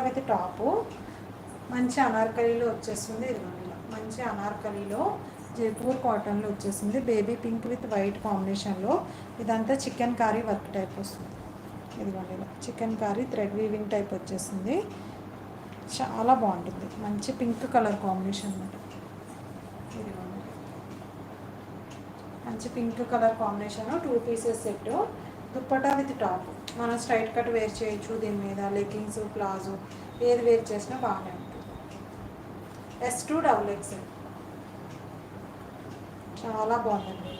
With top, మంచి అనార్కలీలో వచ్చేస్తుంది. ఇదిగోండి ఇలా మంచి అనార్కలీలో జైపూర్ కాటన్లో వచ్చేసింది. బేబీ పింక్ విత్ వైట్ కాంబినేషన్లో. ఇదంతా చికెన్ కారీ వర్క్ టైప్ వస్తుంది. ఇదిగోండి ఇలా chikankari thread weaving type వచ్చేసింది. చాలా బాగుంటుంది. మంచి పింక్ కలర్ కాంబినేషన్ అన్నమాట. ఇదిగోండి మంచి pink colour combination, 2 pieces set. Dupatta with top. మనం స్ట్రైట్ కట్ వేర్ చేయొచ్చు. దీని మీద లెగ్గింగ్స్, ప్లాజో ఏది వేర్ చేసినా బాగానే ఉంటుంది. S2 XXL చాలా బాగుందండి.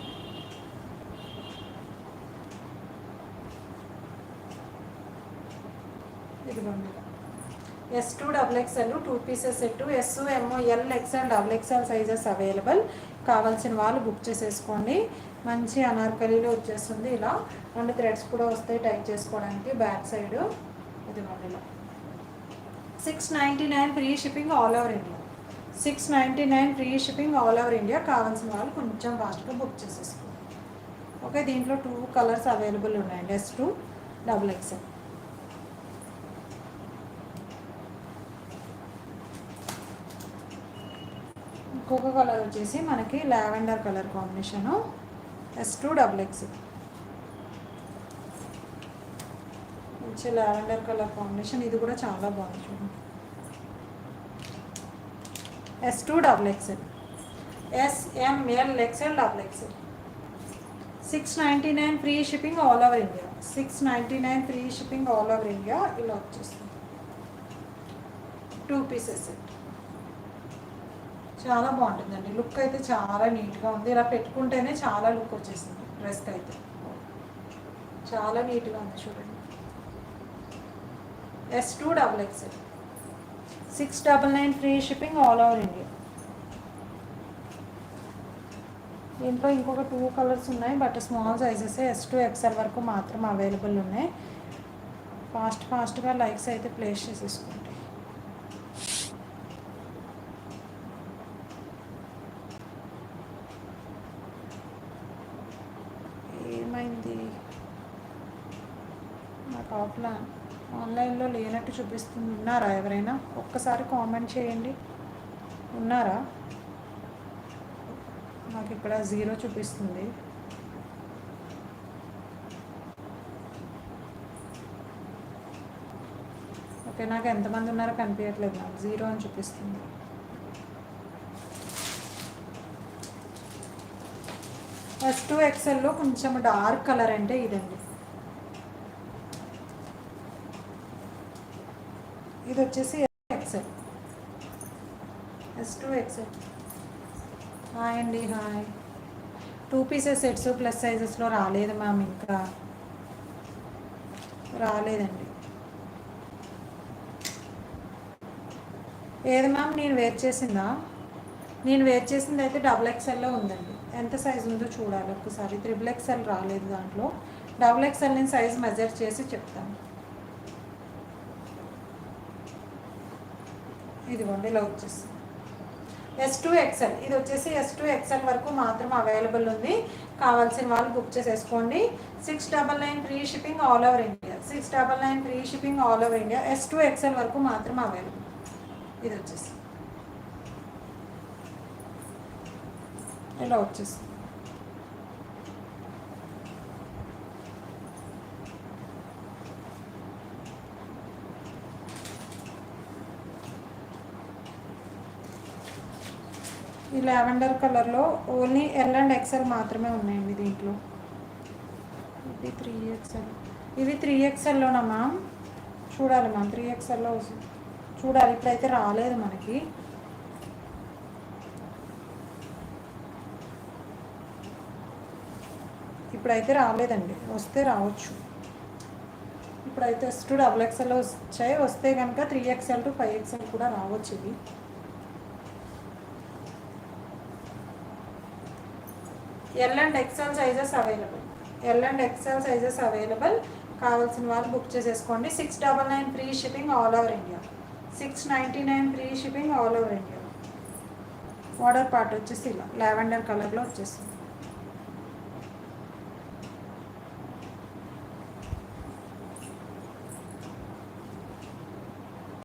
ఇదిగోండి S2 XXL 2 pieces set. S, M, L, XL, XXL sizes available. కావాల్సిన వాళ్ళు బుక్ చేసేసుకోండి. మంచి అనార్కలీలో వచ్చేస్తుంది. ఇలా 2 థ్రెడ్స్ కూడా వస్తాయి టైట్ చేసుకోవడానికి బ్యాక్ సైడ్. ఇదిగోండి ఇలా 699 free shipping all over India. 699 free shipping all over India. కావాల్సిన వాళ్ళు కొంచెం ఫాస్ట్గా బుక్ చేసేసుకోండి. ఓకే, దీంట్లో 2 కలర్స్ అవైలబుల్ ఉన్నాయండి. S2 XXL. ఇంకొక కలర్ వచ్చేసి మనకి lavender colour combination. S2 XXL మంచి లావెండర్ కలర్ కాంబినేషన్. ఇది కూడా చాలా బాగుంది చూడండి. S2 XXL. S, M, L, XL, XXL. 699 free shipping all over India. 699 free shipping all over India. ఇలా వచ్చేస్తుంది. 2 పీసెస్ సెట్. చాలా బాగుంటుందండి. లుక్ అయితే చాలా నీట్గా ఉంది. ఇలా పెట్టుకుంటేనే చాలా లుక్ వచ్చేసింది డ్రెస్కి అయితే. చాలా నీట్గా ఉంది చూడండి. S2 XXL. 699 free shipping all over India. దీంట్లో ఇంకొక 2 కలర్స్ ఉన్నాయి, but small sizes. S2 XL వరకు మాత్రం అవైలబుల్ ఉన్నాయి. ఫాస్ట్గా లైక్స్ అయితే ప్లేస్ చేసేసుకోండి. ఏమైంది నాకు ఆన్లైన్లో లేనట్టు చూపిస్తుంది. ఉన్నారా ఎవరైనా? ఒక్కసారి కామెంట్ చేయండి. ఉన్నారా? నాకు ఇక్కడ 0 చూపిస్తుంది. ఓకే, నాకు ఎంతమంది ఉన్నారో కనిపించట్లేదు. నాకు 0 అని చూపిస్తుంది. S2 XLలో కొంచెం డార్క్ కలర్ అంటే ఇదండి. ఇది వచ్చేసి XL. S2 XL. హాయ్ అండి, హాయ్. 2 పీసెస్ సెట్స్ ప్లస్ సైజెస్లో రాలేదు మ్యామ్, ఇంకా రాలేదండి. ఏది మ్యామ్? నేను వేర్ చేసిందా? నేను వేర్ చేసింది అయితే XXLలో ఉందండి. ఎంత సైజు ఉందో చూడాలి ఒక్కసారి. XXL రాలేదు దాంట్లో. XXL నేను సైజ్ మెజర్ చేసి చెప్తాను. ఇదిగోండి ఇలా వచ్చేసి S2 XL. ఇది వచ్చేసి S2 XL వరకు మాత్రం అవైలబుల్ ఉంది. కావాల్సిన వాళ్ళు బుక్ చేసేసుకోండి. 699 free shipping all over India. 699 free shipping all over India. S2 XL వరకు మాత్రం అవైలబుల్. ఇది వచ్చేసి ఇలా వచ్చేసి ఈ లావెండర్ కలర్లో ఓన్లీ L అండ్ XL మాత్రమే ఉన్నాయండి దీంట్లో. ఇది 3XL. ఇవి 3XLలోనా మ్యామ్? చూడాలి మ్యామ్. 3XLలో చూడాలి. ఇప్పుడైతే రాలేదు మనకి. ఇప్పుడైతే రాలేదండి. వస్తే రావచ్చు. ఇప్పుడైతే S2 XXL వచ్చాయి. వస్తే కనుక 3XL to 5XL కూడా రావచ్చు. ఇవి L and XL sizes available. L and XL sizes available. కావాల్సిన వాళ్ళు బుక్ చేసేసుకోండి. 699 free shipping all over India. 699 free shipping all over India. Order part వచ్చేసి ఇలా లావెండర్ కలర్లో వచ్చేసింది.